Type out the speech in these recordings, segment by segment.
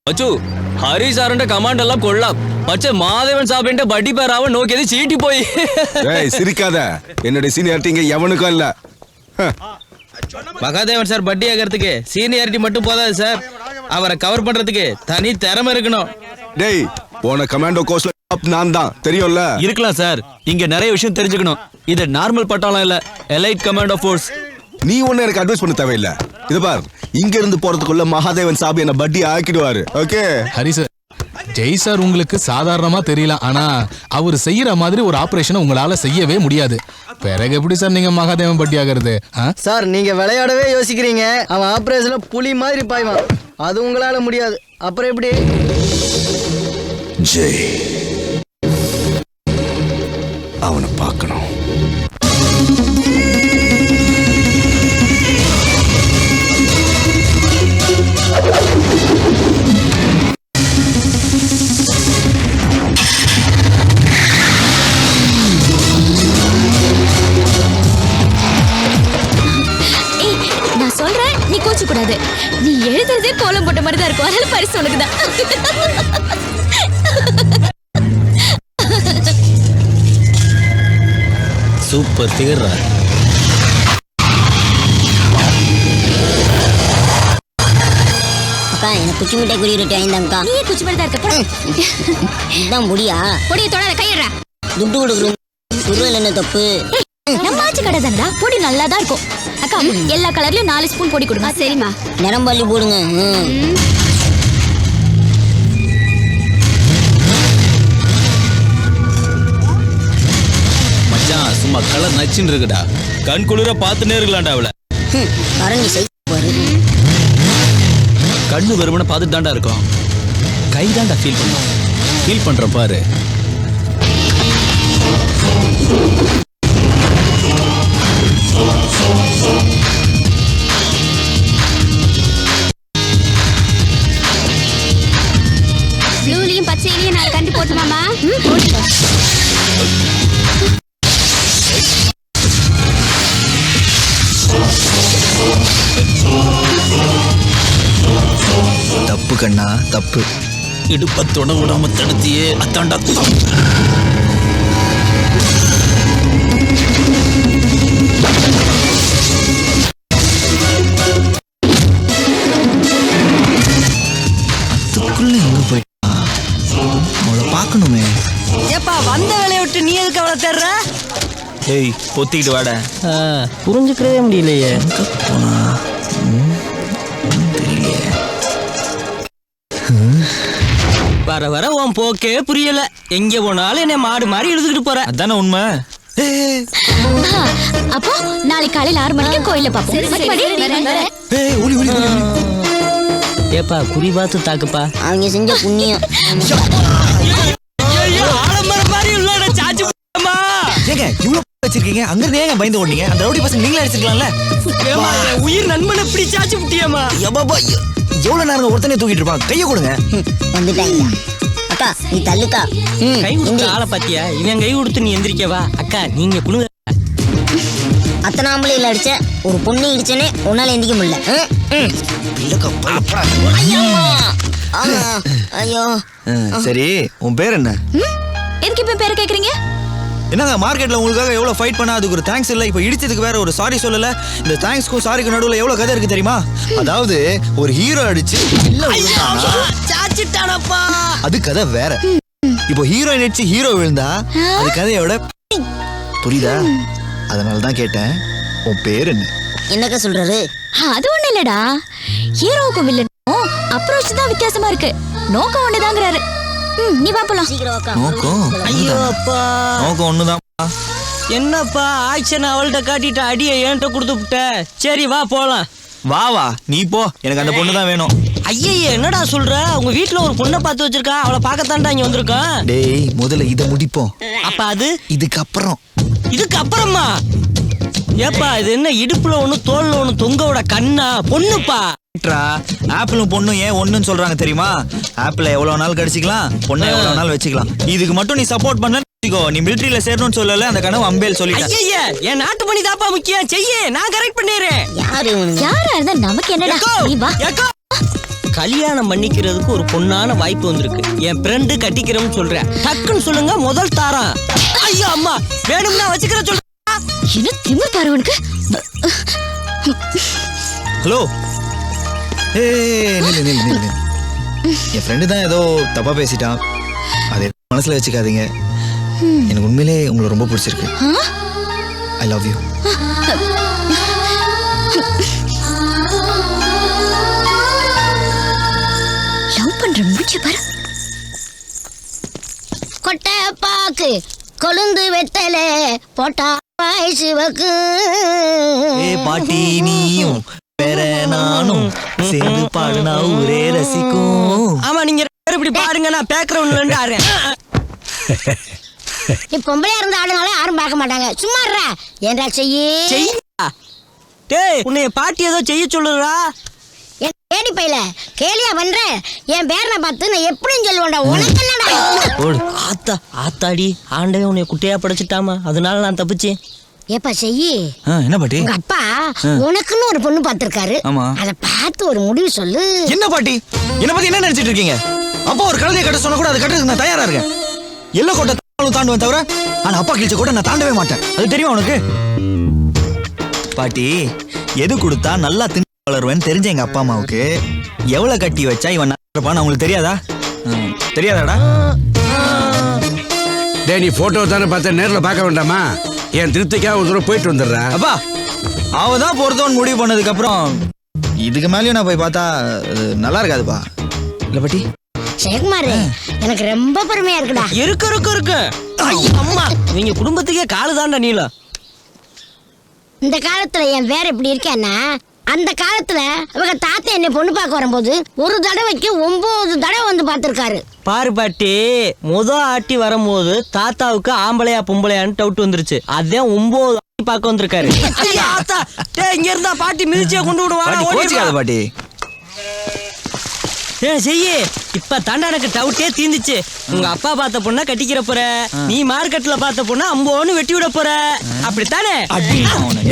അച്ചു ഹരി സാറിന്റെ കമാൻഡ് എല്ലാം കൊള്ളാം. പക്ഷെ മാധവൻ സാബിന്റെ ബഡി പേരാവൻ നോക്കിയത് ചീറ്റി പോയി. சிரிக்காத, என்னோட சீனியாரிட்டி இங்க எவனுக்கும் இல்ல. மகாதேவன் சார் பட்டி ஆகிறதுக்கு சீனியாரிட்டி மட்டும் போதாது சார், அவரை கவர் பண்றதுக்கு தனி திறமை இருக்கணும். டேய், போன கமாண்டோ கோர்ஸ்ல நான் தான் தெரியும்ல. இருக்கலாம் சார், இங்க நிறைய விஷயம் தெரிஞ்சுக்கணும். இது நார்மல் பட்டாளம் இல்ல, எலைட் கமாண்டோ ஃபோர்ஸ். நீ ஒண்ணு எனக்கு அட்வைஸ் பண்ண தேவையில்ல. இது பார், இங்க இருந்து போறதுக்குள்ள மகாதேவன் சாபி என்ன பட்டி ஆக்கிடுவாரு. Okay Hari sir, Jai sir உங்களுக்கு சாதாரணமா தெரியலாம், ஆனா அவர் செய்யற மாதிரி ஒரு ஆபரேஷனை உங்களால செய்யவே முடியாது. பிறகு எப்படி சார் நீங்க மகாதேவன் பட்டி ஆகிறது? சார் நீங்க விளையாடவே யோசிக்கிறீங்க, அவன் ஆபரேஷன்ல புலி மாதிரி பாய்வான், அது உங்களால முடியாது. அப்புறம் எப்படி? ஜெய், அவனை பார்க்கணும். நான் சொல்றேன், நீ கோச்சு கூடாது. நீ எழுதுறதே கோலம் போட்ட மாதிரி தான் இருக்கும், அதனால பரிசு உனக்குதான். சூப்பர் திகர்றா. அக்கா, எனக்கு குச்சி மிட்டாய் குறியிட்டு ஐந்தாங்கக்கா. நீ குச்சி மாதிரி தான் இருக்க. இதுதான் முடியா? பொடியை தொடாத, கையிடுறா. துட்டு கொடுக்குறோம், குருவில் என்ன தப்பு? நம்ம ஆச்சு கடை தானடா, பொடி நல்லா தான் இருக்கும். அக்கா, எல்லா கலர்லயும் 4 ஸ்பூன் பொடி கொடுங்க. சரிம்மா. நிறம்பள்ளி போடுங்க. மச்சான் சும்மா கலர் நச்சுன்னு இருக்குடா, கண் குளிர பார்த்துனே இருக்கலாம்டா. அவளை கரண்டி சைஸ் பாரு. கண்ணு வெறுமனை பார்த்துட்டு தாண்டா இருக்கும், கை தாண்டா ஃபீல் பண்ணும். ஃபீல் பண்ற பாரு. ப்ளூலையும் பச்சையிலையும் நான் கண்டு போட்டுமாமா? தப்பு கண்ணா, தப்பு. இடுப்பத்தோட விடாம தடுத்தியே, அத்தாண்டா தப்பு. அதுக்குள்ள எங்க போயிட்டா? அவளை பார்க்கணுமே. ஏப்பா, வந்த வேலையை விட்டு நீ எதுக்கு அவளை தேடுற? ஏய், பொத்திக்கிட்டு வாட. புரிஞ்சுக்கிறதே முடியலையே. எங்க போனா தெரியலையே. வர வர உன் போக்கே புரியல, எங்க போனாலும் என்ன மாடு மாதிரி எழுதுகிட்டு போற. அதானே உண்மை. அப்போ நாளைக்கு காலையில 6 மணிக்கு கோயில பாப்போம். ஏப்பா, குறி பார்த்து தாக்குப்பா. அவங்க செஞ்ச புண்ணியம். ஏங்க இவ்வளவு வச்சிருக்கீங்க, அங்க இருந்து ஏங்க பயந்து ஓடுனீங்க? அந்த ரவுடி பசங்க நீங்களே அடிச்சிருக்கலாம்ல. உயிர் நண்பனை இப்படி சாச்சு விட்டியம்மா. எவ்வளவு நேரம் ஒருத்தனே தூக்கிட்டு இருப்பான்? கையை கொடுங்க. வந்துட்டாங்க. அக்கா, நீ தள்ளுக்கா. கை கொடுத்து ஆளை பாத்தியா? இவன் கை கொடுத்து நீ எந்திரிக்கவா? அக்கா நீங்க குடுங்க. அத்தனை ஆம்பளையில அடிச்ச ஒரு பொண்ணு இடிச்சனே உன்னால எந்திக்க முடியல. ஐயோ. சரி, உன் பேர் என்ன? எதுக்கு இப்ப பேரை கேக்குறீங்க? என்னங்க மார்க்கெட்ல உங்களுக்காக எவ்வளவு ஃபைட் பண்ணா அதுக்கு ஒரு தேங்க்ஸ் இல்ல, இப்ப இடிச்சதுக்கு வேற ஒரு சாரி சொல்லல. இந்த தேங்க்ஸ்க்கும் சாரிக்கு நடுவுல எவ்வளவு கதை இருக்கு தெரியுமா? அதாவது ஒரு ஹீரோ அடிச்சு சாச்சிட்டானப்பா, அது கதை வேற. இப்போ ஹீரோயின் அடிச்சு ஹீரோ விழுந்தா அது கதையோட புரியுதா? அதனாலதான் கேட்டேன், உன் பேர் என்ன? என்னக்கா சொல்றாரு? அது ஒண்ணு இல்லடா, ஹீரோவுக்கும் வில்லனுக்கும் அப்ரோச் தான் வித்தியாசமா இருக்கு, நோக்கம் ஒண்ணுதாங்கிறாரு. நீ வா போலாம். சீக்கிரம் வாக்கா. நோக்கம் ஐயோ அப்பா, நோக்கம் ஒண்ணுதான். என்னப்பா ஆக்ஷன் அவள்கிட்ட காட்டிட்டு அடியை ஏன்ட்ட கொடுத்து விட்ட. சரி வா போலாம். வா வா, நீ போ, எனக்கு அந்த பொண்ணு தான் வேணும். ஐயே, என்னடா சொல்ற? உங்க வீட்டுல ஒரு பொண்ணை பார்த்து வச்சிருக்கா, அவளை பார்க்கத்தான்டா இங்க வந்திருக்கான். டேய், முதல்ல இதை முடிப்போம். அப்ப அது இதுக்கு அப்புறமா? ஏப்பா, இது என்ன இடுப்புல ஒண்ணு தோல்ல ஒண்ணு தொங்க விட கண்ணா? பொண்ணுப்பா. ஆப்பிளும் பொண்ணும் ஏன் ஒண்ணுன்னு சொல்றாங்க தெரியுமா? ஆப்பிள எவ்வளவு நாள் கடிச்சிக்கலாம், பொண்ணை எவ்வளவு நாள் வச்சுக்கலாம். இதுக்கு மட்டும் நீ சப்போர்ட் பண்ண நீ மிலிட்டரியில சேரணும்னு சொல்லல, அந்த கனவு அம்பேல் சொல்லிட்டேன். ஐயா என் நாட்டு மணி தாப்பா முக்கியம், செய்ய நான் கரெக்ட் பண்ணிடுறேன். யாரு இவனுங்க? யாரா இருந்தா நமக்கு என்னடா, நீ வா. கல்யாணம் பண்ணிக்கிறதுக்கு ஒரு பொண்ணான வாய்ப்பு வந்திருக்கு. என் ஃப்ரெண்டு கட்டிக்கிறோம்னு சொல்றேன், டக்குன்னு சொல்லுங்க, முதல் தாரம். ஐயோ அம்மா, வேணும்னா வச்சுக்கிற சொல்ற. என்ன திமிர் பாரு உனக்கு. ஹலோ, நில்லு. என் ஃப்ரெண்டு தான் ஏதோ தப்பா பேசிட்டான், அதை மனசுல வச்சுக்காதீங்க. எனக்கு உண்மையிலே உங்களை ரொம்ப பிடிச்சிருக்கு. I love you. லவ் பண்ற மூச்சு பாரு. கொட்டை பாக்கு கொழுந்து வெத்தல போட்டா சிவக்கு. பாட்டி நீயும் வேற நானும் சேர்ந்து பாடுனா ஊரே ரசிக்கும். ஆமா, நீங்க இப்படி பாருங்க, நான் பேக்ரவுண்ட்ல இருந்து ஆடுறேன். நீ பொம்பளையா இருந்த ஆளுனால யாரும் பார்க்க மாட்டாங்க. சும்மா இருடா. ஏன்டா செய்யி செய்யா டேய், உன்னை பாட்டி ஏதோ செய்ய சொல்லுறா. என் தேடி பையில கேலியா பண்ற. என் பேரனை பார்த்து நான் எப்படின்னு சொல்லுவேன்டா. உனக்கு என்னடா? ஆத்தாடி, ஆண்டவே உன்னை குட்டையா படைச்சிட்டாமா, அதனால நான் தப்பிச்சேன். ஏப்பா செய்யி, என்ன பாட்டி? உங்க அப்பா உனக்குன்னு ஒரு பொண்ணு பார்த்திருக்காரு. ஆமா. அதை பார்த்து ஒரு முடிவு சொல்லு. என்ன பாட்டி, என்ன பத்தி என்ன நினைச்சிட்டு இருக்கீங்க? அப்பா ஒரு கழுதையை கட்ட சொன்ன கூட அதை கட்டுறதுக்கு நான் தயாரா இருக்கேன். எல்லை கோட்டை தாண்டுவேன் தவிர, ஆனா அப்பா கிழிச்ச கூட நான் தாண்டவே மாட்டேன். அது தெரியுமா உனக்கு? பாட்டி, எது கொடுத்தா நல்லா தின்னு வளருவேன்னு தெரிஞ்ச எங்க அப்பா அம்மாவுக்கு எவ்வளவு கட்டி வச்சா இவன் இருப்பான்னு அவங்களுக்கு தெரியாதா? தெரியாதாடா? டே, நீ போட்டோ தானே பார்த்த, நேர்ல பார்க்க வேண்டாமா? என் திருப்திக்காக ஒரு தூரம் போயிட்டு வந்துடுறேன். அப்பா, அவதான் பொறுத்தவன் முடிவு பண்ணதுக்கு அப்புறம் இதுக்கு மேலேயும் நான் போய் பார்த்தா நல்லா இருக்காதுப்பா. இல்ல பாட்டி? ஜெயக்குமார், எனக்கு ரொம்ப பெருமையா இருக்குடா. இருக்கு. அம்மா, இவங்க குடும்பத்துக்கே காலு தாண்டா நீளம். இந்த காலத்துல என் வேற எப்படி இருக்கேன்னா, அந்த காலத்துல அவங்க தாத்தா என்னை பொண்ணு பார்க்க வரும்போது ஒரு தடவைக்கு 9 தடவை வந்து பார்த்திருக்காரு. பாரு பாட்டி, ஆட்டி வரும்போது தாத்தாவுக்கு ஆம்பளையா பொம்பளையான்னு டவுட் வந்துருச்சு. அதான் 9 ஆட்டி பார்க்க வந்திருக்காரு. ஐயா ஆத்தா, டேய் இங்க இருந்தா பாட்டி மிதிச்சே கொண்டு விடுவாங்க. பாட்டி செய்யி, இப்ப தாண்டா எனக்கு டவுட்டே தீந்துச்சு. உங்க அப்பா பார்த்த பொண்ணா கட்டிக்கிற போற, நீ மார்க்கெட்ல பார்த்த பொண்ணா அம்போன்னு வெட்டி விட போற, அப்படித்தானே?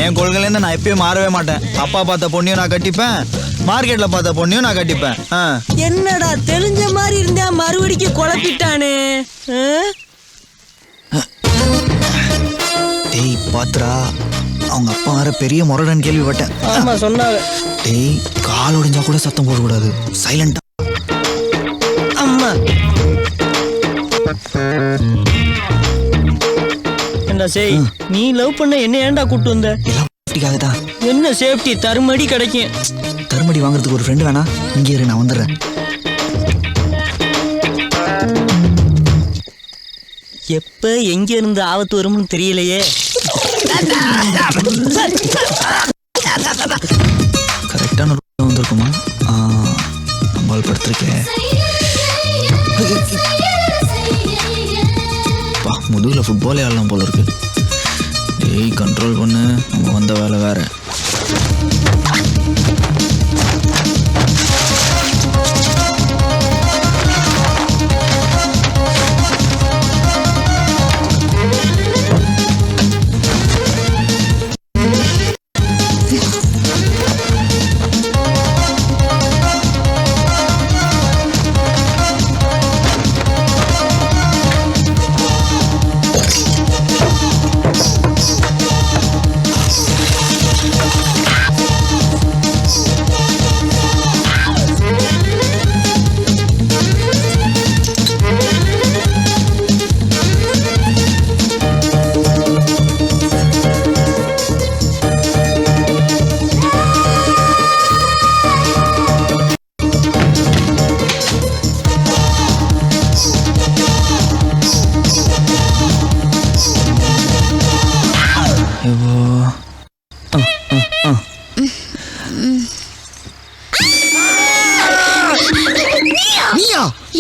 என் கொள்கையில இருந்து நான் எப்பயும் மாறவே மாட்டேன். அப்பா பார்த்த பொண்ணையும் நான் கட்டிப்பேன், மார்க்கெட்ல பார்த்த பொண்ணையும் நான் கட்டிப்பேன். என்னடா தெரிஞ்ச மாதிரி இருந்தா மறுபடிக்கு குழப்பிட்டானே. டேய் பாத்ரா, அவங்க அப்பா வேற பெரிய முரடன் கேள்விப்பட்டேன். ஆமா சொன்னாங்க. டேய், கால் ஒடிஞ்சா கூட சத்தம் போடக்கூடாது, சைலண்டா. அம்மா, ஏண்டா செய், நீ லவ் பண்ண என்ன ஏன்டா கூட்டு வந்த? எல்லாம் சேஃப்டிக்காக தான். என்ன சேஃப்டி? தருமடி கிடைக்கும். தருமடி வாங்குறதுக்கு ஒரு ஃப்ரெண்டு வேணா? இங்கே இரு, நான் வந்துடுறேன். எப்ப எங்க இருந்து ஆபத்து வரும்னு தெரியலையே. கரெக்டான வந்திருக்குமா? நம்மால் படுத்திருக்கேன். முதுகுல ஃபுட்பாலே ஆடலாம் போல இருக்கு. டேய், கண்ட்ரோல் பண்ணு, நம்ம வந்த வேலை வேற.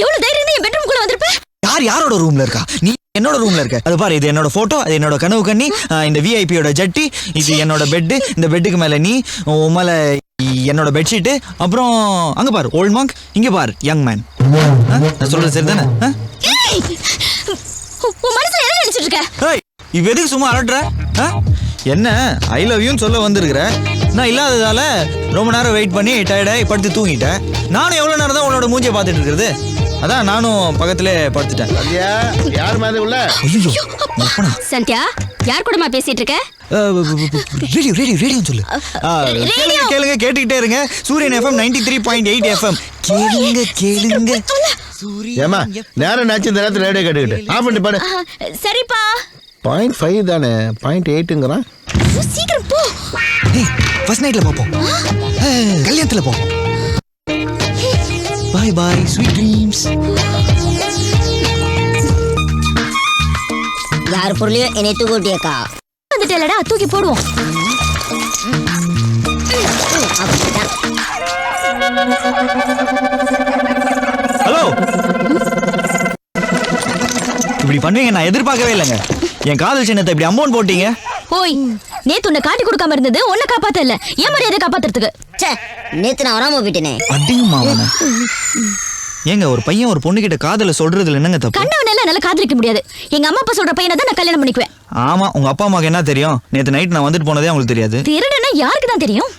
எவ்வளவு தைரியம் என் பெட்ரூம்குள்ள வந்திருப்ப? யாரோட ரூம்ல இருக்கா? நீ என்னோட ரூம்ல இருக்க. அது பாரு, இது என்னோட போட்டோ, அது என்னோட கனவு கண்ணி, இந்த விஐபியோட ஜட்டி, இது என்னோட பெட், இந்த பெட்டுக்கு மேல நீ, உன் மேல என்னோட பெட்ஷீட், அப்புறம் அங்க பாரு ஓல்ட் மாங்க், இங்க பாரு யங் மேன். நான் சொல்றது சரிதானே? உன் மனசுல என்ன நினைச்சிட்டு இருக்க? ஏய் இவ எதுக்கு சும்மா அலட்டுற? என்ன ஐ லவ் யூன்னு சொல்ல வந்திருக்கிற? நான் இல்லாததால ரொம்ப நேரம் வெயிட் பண்ணி டயர்டாகி படுத்து தூங்கிட்டேன். நானும் எவ்வளோ நேரம் தான் உன்னோட மூஞ்சியை பார்த்துட்டு இருக்கிறது? அதான் நானும் பக்கத்திலே படுத்துட்டேன். யார் மாதிரி உள்ள? ஐயோ சந்தியா யார் கூடமா பேசிட்டு இருக்க? ரேடியோ சொல்லு. கேளுங்க கேட்டுக்கிட்டே இருங்க. சூரியன் FM 93.8 FM கேளுங்க. ஏமா நேரம் நாச்சு இந்த நேரத்தில் ரேடியோ கேட்டுக்கிட்டு ஆஃப் பண்ணி பாடு. சரிப்பா. 0.5 தானே 0.8ங்கிறான். சீக்கிரம் போ. ஃபர்ஸ்ட் நைட்ல பாப்போம். கல்யாணத்துல பாப்போம். பாய் பாய் ஸ்வீட் ட்ரீம்ஸ். யார் பொருளையும் என்னை தூக்கிட்டியக்கா? வந்துட்டேலடா தூக்கி போடுவோம். ஹலோ இப்படி பண்ணுவீங்க நான் எதிர்பார்க்கவே இல்லைங்க. என் காதல் சின்னத்தை இப்படி அமௌண்ட் போட்டீங்க. ஓய் நேத்து உன்னை காட்டி கொடுக்காம இருந்தது உன்னை காப்பாத்த இல்ல என் மரியாதை காப்பாத்துறதுக்கு. நேத்து நான் வராம போயிட்டேனே. அடிங்கம்மா அவனை. ஏங்க ஒரு பையன் ஒரு பொண்ணு கிட்ட காதல சொல்றதுல என்னங்க தப்பு? கண்டவன் எல்லாம் நல்லா காதலிக்க முடியாது. எங்க அம்மா அப்பா சொல்ற பையனை தான் நான் கல்யாணம் பண்ணிக்குவேன். ஆமா உங்க அப்பா அம்மாக்கு என்ன தெரியும்? நேத்து நைட் நான் வந்துட்டு போனதே அவங்களுக்கு தெரியாது. திருடனா யாருக்கு தான் தெரியும்?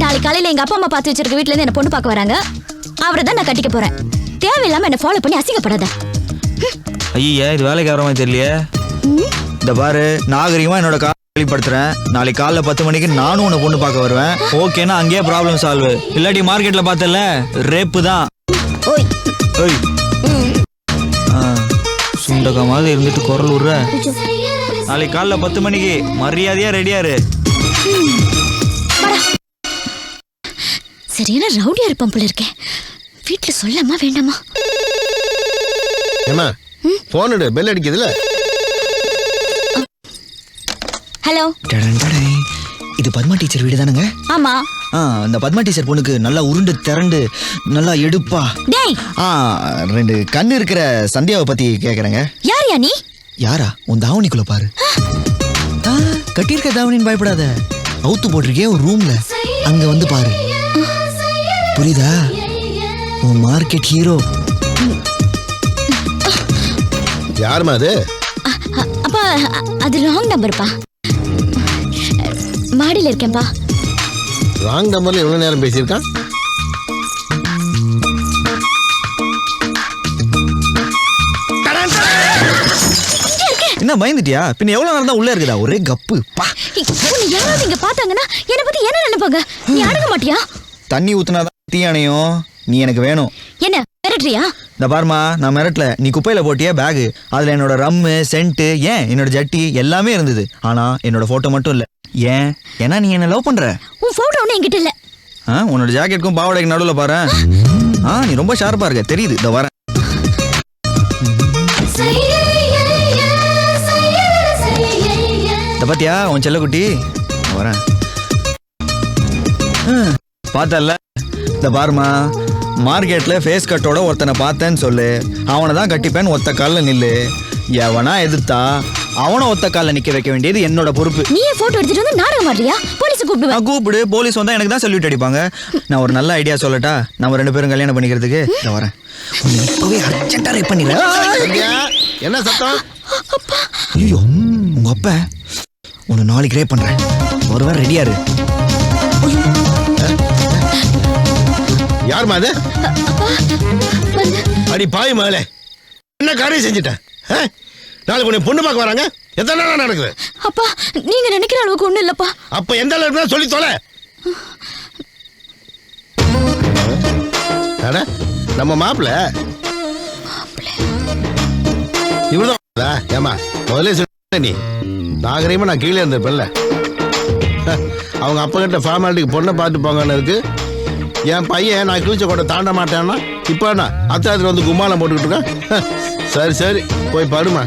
நாளைக்கு காலையில எங்க அப்பா அம்மா பார்த்து வச்சிருக்க வீட்ல இருந்து என்ன பொண்ணு பார்க்க வராங்க. அவரை தான் நான் கட்டிக்க போறேன். தேவையில்லாம என்ன ஃபாலோ பண்ணி அசிங்கப்படாத. ஐயா இது வேலைக்கு வர மாதிரி தெரியலையே. இந்த பாரு நாகரிகமா என்னோட வெளிப்படுத்துறேன். நாளைக்கு காலைல 10 மணிக்கு நானும் உன்னை பொண்ணு பார்க்க வருவேன். ஓகேனா அங்கேயே ப்ராப்ளம் சால்வ். இல்லாட்டி மார்க்கெட்ல பார்த்தல ரேப்பு தான். ஓய் ஓய் சுண்டக்கா மாதிரி இருந்துட்டு குரல் விடுற. நாளைக்கு காலைல 10 மணிக்கு மரியாதையா ரெடியாரு. சரியான ரவுடியா இருப்பான் போல இருக்கேன். வீட்டுல சொல்லாமா வேண்டாமா? ஏமா போன் எடு பெல் அடிக்குதுல. ஹலோ இது பத்மா டீச்சர் வீடு தானுங்க? ஆமா. அந்த பத்மா டீச்சர் பொண்ணுக்கு நல்லா உருண்டு திரண்டு நல்லா எடுப்பா. டேய் 2 கண்ணு இருக்கிற சந்தியாவை பத்தி கேக்குறேங்க. யாரியா நீ? யாரா? உன் தாவணிக்குள்ள பாரு. கட்டியிருக்க தாவணின்னு பயப்படாத. அவுத்து போட்டிருக்கே ஒரு ரூம்ல, அங்க வந்து பாரு. புரியுதா? உன் மார்க்கெட் ஹீரோ. யாருமா அது? அப்பா அது ராங் நம்பர்ப்பா. மாடியில இருக்கேன்பா. ராங் நம்பர்ல எவ்வளவு நேரம் பேசியிருக்கான்? என்ன பயந்துட்டியா? பின்ன எவ்வளவு நேரம் தான் உள்ள இருக்குதா? ஒரே கப்பு பா. உன்னை யாராவது இங்க பார்த்தாங்கன்னா என்ன பத்தி என்ன நினைப்பாங்க? நீ அடங்க மாட்டியா? தண்ணி ஊத்துனாதான் தீயானையும். நீ எனக்கு வேணும். என்ன மிரட்டுறியா? இந்த பாருமா நான் மிரட்டல. நீ குப்பையில போட்டியா பேகு. அதுல என்னோட ரம்மு சென்ட் ஏன் என்னோட ஜட்டி எல்லாமே இருந்தது. ஆனா என்னோட போட்டோ மட்டும் இல்ல. ஏன்? ஏன்னா நீ என்ன லவ் பண்ற. உன் போட்டோ ஒண்ணு என்கிட்ட இல்ல. உன்னோட ஜாக்கெட்டுக்கும் பாவாடைக்கு நடுவுல பாரு. நீ ரொம்ப ஷார்ப்பா இருக்க தெரியுது. இதோ வரேன். இந்த பாத்தியா உன் செல்லக்குட்டி? வரேன். பார்த்தல. இந்த பாருமா மார்க்கெட்ல ஃபேஸ் கட்டோட ஒருத்தனை பார்த்தேன்னு சொல்லு. அவனை தான் கட்டிப்பேன்னு ஒத்த காலில் நில்லு. எவனா எதிர்த்தா அவனை ஒத்த காலில் நிக்க வைக்க வேண்டியது என்னோட பொறுப்பு. நீ போட்டோ எடுத்துட்டு வந்து நாடகம் மாட்டியா? போலீஸ் கூப்பிடுவேன். கூப்பிடு. போலீஸ் வந்தா எனக்கு தான் சல்யூட் அடிப்பாங்க. நான் ஒரு நல்ல ஐடியா சொல்லட்டா? நம்ம 2 பேரும் கல்யாணம் பண்ணிக்கிறதுக்கு நான் வரேன். இப்பவே அர்ஜென்ட்டா ரேப் பண்ணிடுறேன். என்ன சத்தம்? ஐயோ உங்க அப்பா உன்னை நாளைக்கு ரேப் பண்றேன். ஒரு வாரம் ரெடியா இரு. யாருமா அது? அடி பாய் மகளே, என்ன காரியம் செஞ்சுட்டேன்? நாளைக்கு உன்னை பொண்ணு பார்க்க வராங்க. எத்தனை நாளா நடக்குது? அப்பா நீங்க நினைக்கிற அளவுக்கு ஒண்ணும் இல்லப்பா. அப்ப எந்த அளவுக்கு சொல்லி தொலை. நம்ம மாப்பிள்ள இவ்வளவுதான். ஏமா முதல்ல சொல்ல நீ நாகரீகமா நான் கீழே இருந்திருப்பேன்ல. அவங்க அப்பா கிட்ட ஃபார்மாலிட்டிக்கு பொண்ணை பார்த்து போங்கன்னு இருக்கு. என் பையன் நான் கிழிச்ச கோட்டை தாண்ட மாட்டேன்னா இப்போ நான் அத்தாத்துல வந்து கும்மாலம் போட்டுக்கிட்டு இருக்கேன். சரி சரி போய் பாருமா.